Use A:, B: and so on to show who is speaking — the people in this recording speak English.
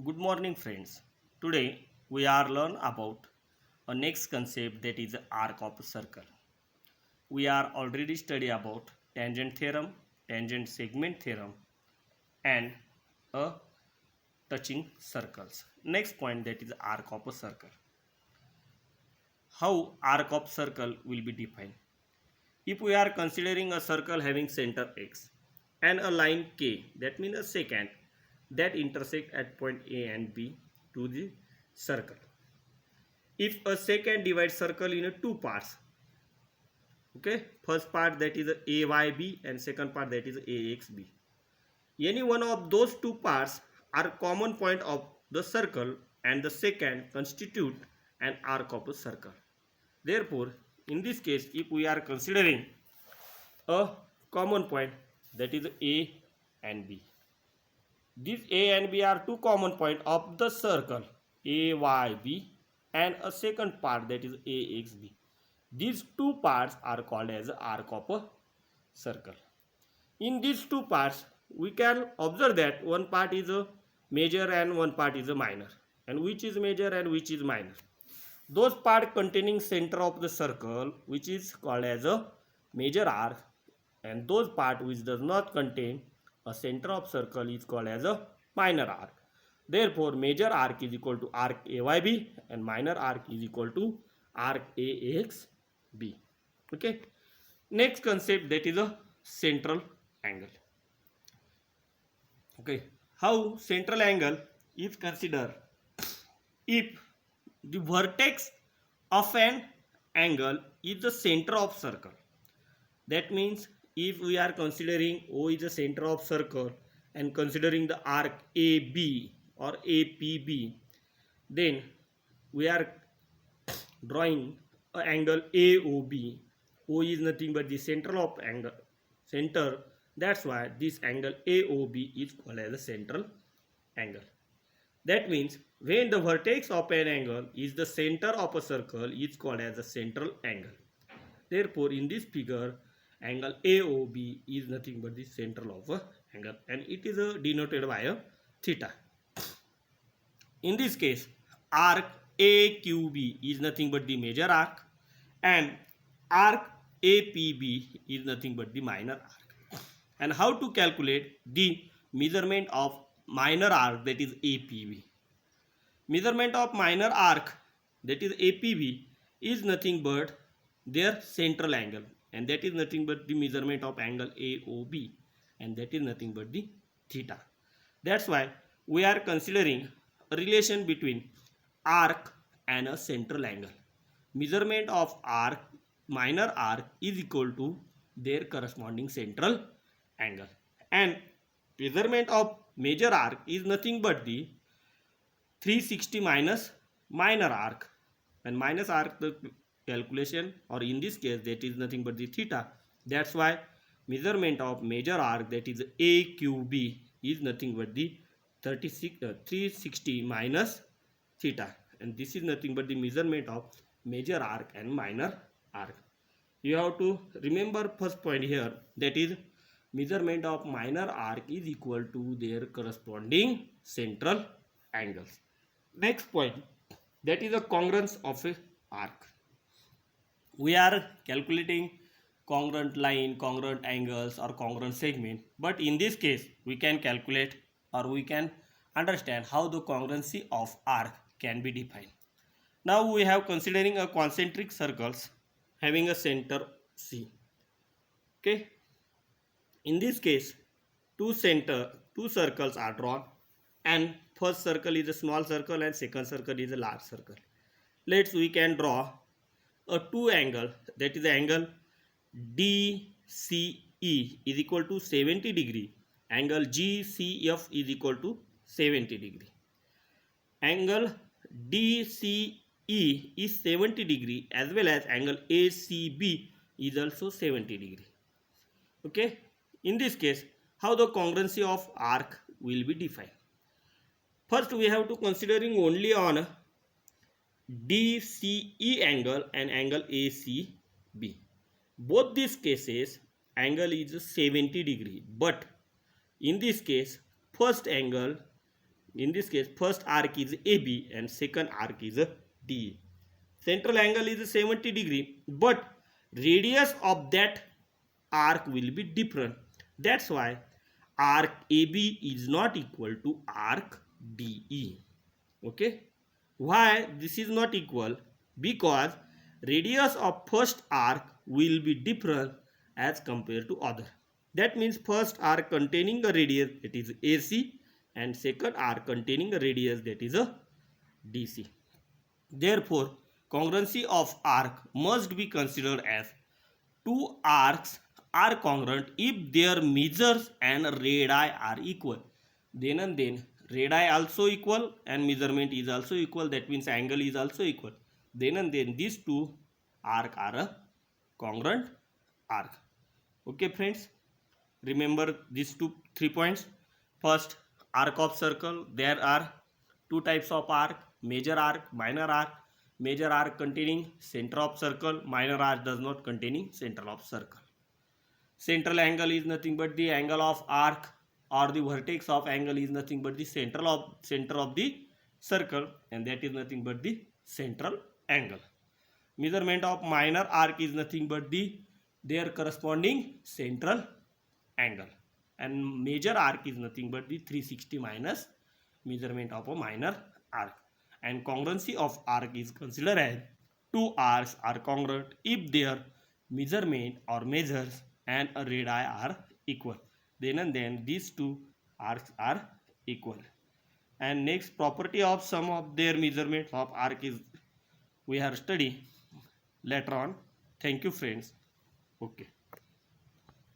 A: Good morning friends. Today we are learn about a next concept that is arc of a circle. We are already study about tangent theorem, tangent segment theorem and a touching circles. Next point that is arc of a circle. How arc of circle will be defined? If we are considering a circle having center x and a line k, that means a secant that intersect at point A and B to the circle. If a secant divides circle into two parts, okay, first part that is ayb and second part that is axb, any one of those two parts are common point of the circle and the secant constitute an arc of a circle. Therefore in this case, if we are considering a common point that is a and b, these A and B are two common points of the circle AYB and a second part that is AXB. These two parts are called as arc of a circle. In these two parts, we can observe that one part is a major and one part is a minor. And which is major and which is minor? Those parts containing center of the circle, which is called as a major arc, and those part which does not contain a center of circle is called as a minor arc. Therefore major arc is equal to arc AYB and minor arc is equal to arc AXB. Okay. Next concept that is a central angle. Okay. How central angle is considered if the vertex of an angle is the center of circle. That means if we are considering O is the center of circle and considering the arc AB or APB, then we are drawing an angle AOB. O is nothing but the center of angle center. That's why this angle AOB is called as a central angle. That means when the vertex of an angle is the center of a circle, is called as a central angle. Therefore in this figure, angle AOB is nothing but the central of a angle and it is denoted by a theta. In this case, arc AQB is nothing but the major arc and arc APB is nothing but the minor arc. And how to calculate the measurement of minor arc, that is APB? Measurement of minor arc, that is APB, is nothing but their central angle, and that is nothing but the measurement of angle AOB, and that is nothing but the theta. That's why we are considering a relation between arc and a central angle. Measurement of arc, minor arc, is equal to their corresponding central angle, and measurement of major arc is nothing but the 360 minus minor arc, and minus arc the calculation, or in this case that is nothing but the theta. That's why measurement of major arc, that is AQB, is nothing but the 360 minus theta, and this is nothing but the measurement of major arc and minor arc. You have to remember first point here, that is measurement of minor arc is equal to their corresponding central angles. Next point, that is a congruence of a arc. We are calculating congruent line, congruent angles or congruent segment, but in this case we can calculate or we can understand how the congruency of arc can be defined. Now we have considering a concentric circles having a center C. Okay. In this case, two circles are drawn, and first circle is a small circle and second circle is a large circle. We can draw a two angle, that is the angle DCE is equal to 70 degree, angle GCF is equal to 70 degree. Angle DCE is 70 degree as well as angle ACB is also 70 degree. Okay. In this case, how the congruency of arc will be defined? First we have to considering only on DCE angle and angle ACB. Both these cases angle is 70 degree, but in this case first angle In this case, first arc is AB and second arc is DE. Central angle is 70 degree, but radius of that arc will be different. That's why arc AB is not equal to arc DE. Okay. Why this is not equal? Because radius of first arc will be different as compared to other. That means first arc containing a radius, that is AC, and second arc containing a radius, that is a DC. Therefore, congruency of arc must be considered as two arcs are congruent if their measures and radii are equal. Then and then radii also equal and measurement is also equal. That means angle is also equal. Then and then these two arcs are a congruent arc. Okay friends, remember these 3 points. First, arc of circle. There are two types of arc: major arc, minor arc. Major arc containing center of circle, minor arc does not containing center of circle. Central angle is nothing but the angle of arc, or the vertex of angle is nothing but the center of the circle, and that is nothing but the central angle. Measurement of minor arc is nothing but their corresponding central angle, and major arc is nothing but the 360 minus measurement of a minor arc. And congruency of arc is considered as two arcs are congruent if their measurement or measures and a radii are equal. Then and then these two arcs are equal. And next property of sum of their measurements of arc is we are study later on. Thank you friends. Okay.